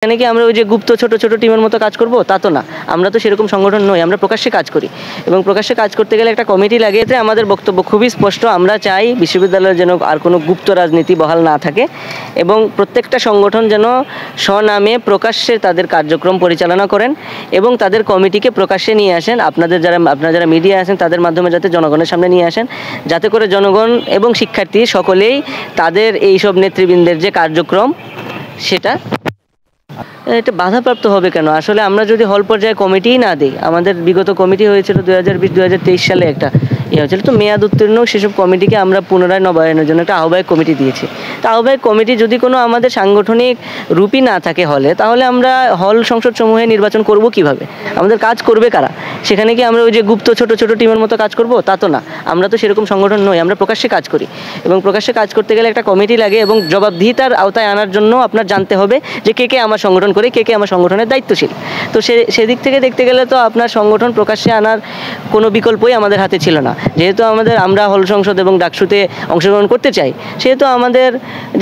এখানে কি আমরা ওই যে গুপ্ত ছোট ছোট টিমের মতো কাজ করব তা তো না। আমরা তো সেরকম সংগঠন নই, আমরা প্রকাশ্যে কাজ করি এবং প্রকাশ্যে কাজ করতে গেলে একটা কমিটি লাগে। এতে আমাদের বক্তব্য খুবই স্পষ্ট, আমরা চাই বিশ্ববিদ্যালয়ের যেন আর কোনো গুপ্ত রাজনীতি বহাল না থাকে এবং প্রত্যেকটা সংগঠন যেন স্বনামে প্রকাশ্যে তাদের কার্যক্রম পরিচালনা করেন এবং তাদের কমিটিকে প্রকাশ্যে নিয়ে আসেন। আপনারা যারা মিডিয়া আছেন তাদের মাধ্যমে যাতে জনগণের সামনে নিয়ে আসেন, যাতে করে জনগণ এবং শিক্ষার্থী সকলেই তাদের এইসব নেতৃবৃন্দের যে কার্যক্রম সেটা এটা বাধাপ্রাপ্ত হবে কেন? আসলে আমরা যদি হল পর্যায়ে কমিটিই না দিই, আমাদের বিগত কমিটি হয়েছিল 2020-2023 সালে একটা হয়েছিল, তো মেয়াদ উত্তীর্ণ সেসব কমিটিকে আমরা পুনরায় নবায়নের জন্য একটা আহ্বায়ক কমিটি দিয়েছি। তো আহ্বায়ক কমিটি যদি কোনো আমাদের সাংগঠনিক রূপই না থাকে হলে, তাহলে আমরা হল সংসদ সমূহে নির্বাচন করব কিভাবে? আমাদের কাজ করবে কারা? সেখানে কি আমরা ওই যে গুপ্ত ছোট ছোট টিমের মতো কাজ করব তা তো না। আমরা তো সেরকম সংগঠন নই, আমরা প্রকাশ্যে কাজ করি এবং প্রকাশ্যে কাজ করতে গেলে একটা কমিটি লাগে এবং জবাবদিহিতার আওতায় আনার জন্য আপনার জানতে হবে যে কে কে আমার সংগঠন করে, কে কে আমার সংগঠনের দায়িত্বশীল। তো সেদিক থেকে দেখতে গেলে তো আপনার সংগঠন প্রকাশ্যে আনার কোনো বিকল্পই আমাদের হাতে ছিল না। যেহেতু আমরা হল সংসদ এবং ডাকসুতে অংশগ্রহণ করতে চাই, সেহেতু আমাদের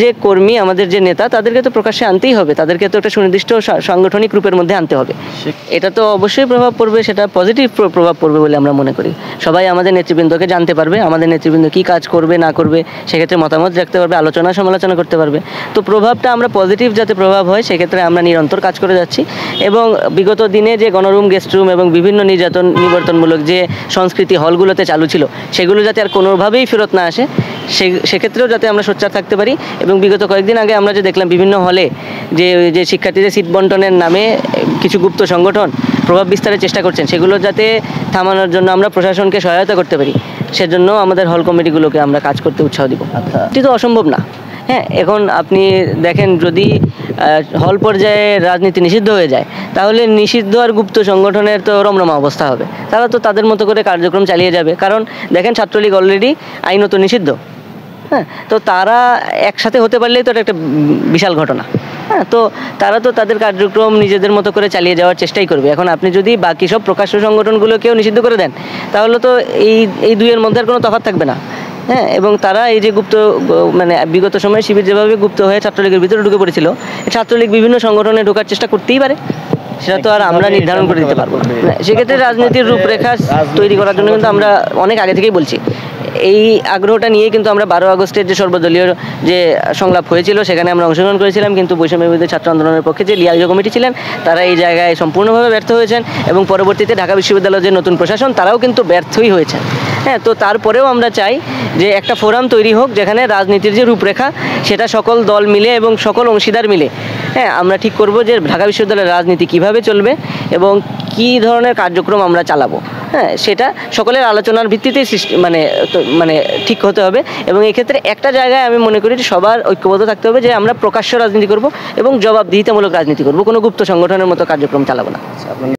যে কর্মী, আমাদের যে নেতা, তাদেরকে তো প্রকাশ্যে আনতেই হবে, তাদেরকে তো একটা সুনির্দিষ্ট সাংগঠনিক রূপের মধ্যে আনতে হবে। এটা তো অবশ্যই প্রভাব পড়বে, সেটা পজিটিভ প্রভাব পড়বে বলে আমরা মনে করি। সবাই আমাদের নেতৃবৃন্দকে জানতে পারবে, আমাদের নেতৃবৃন্দ কী কাজ করবে না করবে সেক্ষেত্রে মতামত রাখতে পারবে, আলোচনা সমালোচনা করতে পারবে। তো প্রভাবটা আমরা পজিটিভ যাতে প্রভাব হয় সেক্ষেত্রে আমরা নিরন্তর কাজ করে যাচ্ছি এবং বিগত দিনে যে গণরুম, গেস্ট রুম এবং বিভিন্ন নিবর্তনমূলক যে সংস্কৃতি হলগুলোতে চালু ছিল, সেগুলো যাতে আর কোনোভাবেই ফেরত না আসে, সেক্ষেত্রেও যাতে আমরা সোচ্চার থাকতে পারি। এবং বিগত কয়েকদিন আগে আমরা যে দেখলাম বিভিন্ন হলে যে শিক্ষার্থীদের সিট বন্টনের নামে কিছু গুপ্ত সংগঠন প্রভাব বিস্তারের চেষ্টা করছেন, সেগুলো যাতে থামানোর জন্য আমরা প্রশাসনকে সহায়তা করতে পারি, সেজন্য আমাদের হল কমিটিগুলোকে আমরা কাজ করতে উৎসাহ দিব। এটি তো অসম্ভব না। হ্যাঁ, এখন আপনি দেখেন, যদি হল পর্যায়ে রাজনীতি নিষিদ্ধ হয়ে যায়, তাহলে নিষিদ্ধ আর গুপ্ত সংগঠনের তো রমরমা অবস্থা হবে। তারা তো তাদের মতো করে কার্যক্রম চালিয়ে যাবে। কারণ দেখেন, ছাত্রলীগ অলরেডি আইনত নিষিদ্ধ। হ্যাঁ, তো তারা একসাথে হতে পারলেই তো এটা একটা বিশাল ঘটনা। হ্যাঁ, তো তারা তো তাদের কার্যক্রম নিজেদের মতো করে চালিয়ে যাওয়ার চেষ্টাই করবে। এখন আপনি যদি বাকি সব প্রকাশ্য সংগঠনগুলোকেও নিষিদ্ধ করে দেন, তাহলে তো এই দুইয়ের মধ্যে আর কোনো তফাৎ থাকবে না। হ্যাঁ, এবং তারা এই যে গুপ্ত, মানে বিগত সময়ে শিবির যেভাবে গুপ্ত হয়ে ছাত্রলীগের ভিতরে ঢুকে পড়েছিল, ছাত্রলীগ বিভিন্ন সংগঠনে ঢোকার চেষ্টা করতেই পারে। সেটা তো আর আমরা নির্ধারণ করে দিতে পারবো না। সেক্ষেত্রে রাজনীতির রূপরেখা তৈরি করার জন্য কিন্তু আমরা অনেক আগে থেকেই বলছি। এই আগ্রহটা নিয়েই কিন্তু আমরা 12 আগস্টের যে সর্বদলীয় যে সংলাপ হয়েছিল, সেখানে আমরা অংশগ্রহণ করেছিলাম, কিন্তু বৈষম্য বিরোধী ছাত্র আন্দোলনের পক্ষে যে লিয়াজো কমিটি ছিলেন, তারা এই জায়গায় সম্পূর্ণভাবে ব্যর্থ হয়েছেন এবং পরবর্তীতে ঢাকা বিশ্ববিদ্যালয়ের যে নতুন প্রশাসন, তারাও কিন্তু ব্যর্থই হয়েছেন। হ্যাঁ, তো তারপরেও আমরা চাই যে একটা ফোরাম তৈরি হোক, যেখানে রাজনীতির যে রূপরেখা সেটা সকল দল মিলে এবং সকল অংশীদার মিলে, হ্যাঁ, আমরা ঠিক করব যে ঢাকা বিশ্ববিদ্যালয়ের রাজনীতি কিভাবে চলবে এবং কী ধরনের কার্যক্রম আমরা চালাবো। হ্যাঁ, সেটা সকলের আলোচনার ভিত্তিতেই মানে ঠিক হতে হবে। এবং এক্ষেত্রে একটা জায়গায় আমি মনে করি যে সবার ঐক্যবদ্ধ থাকতে হবে যে আমরা প্রকাশ্য রাজনীতি করব এবং জবাবদিহিতামূলক রাজনীতি করব, কোনো গুপ্ত সংগঠনের মতো কার্যক্রম চালাবো না।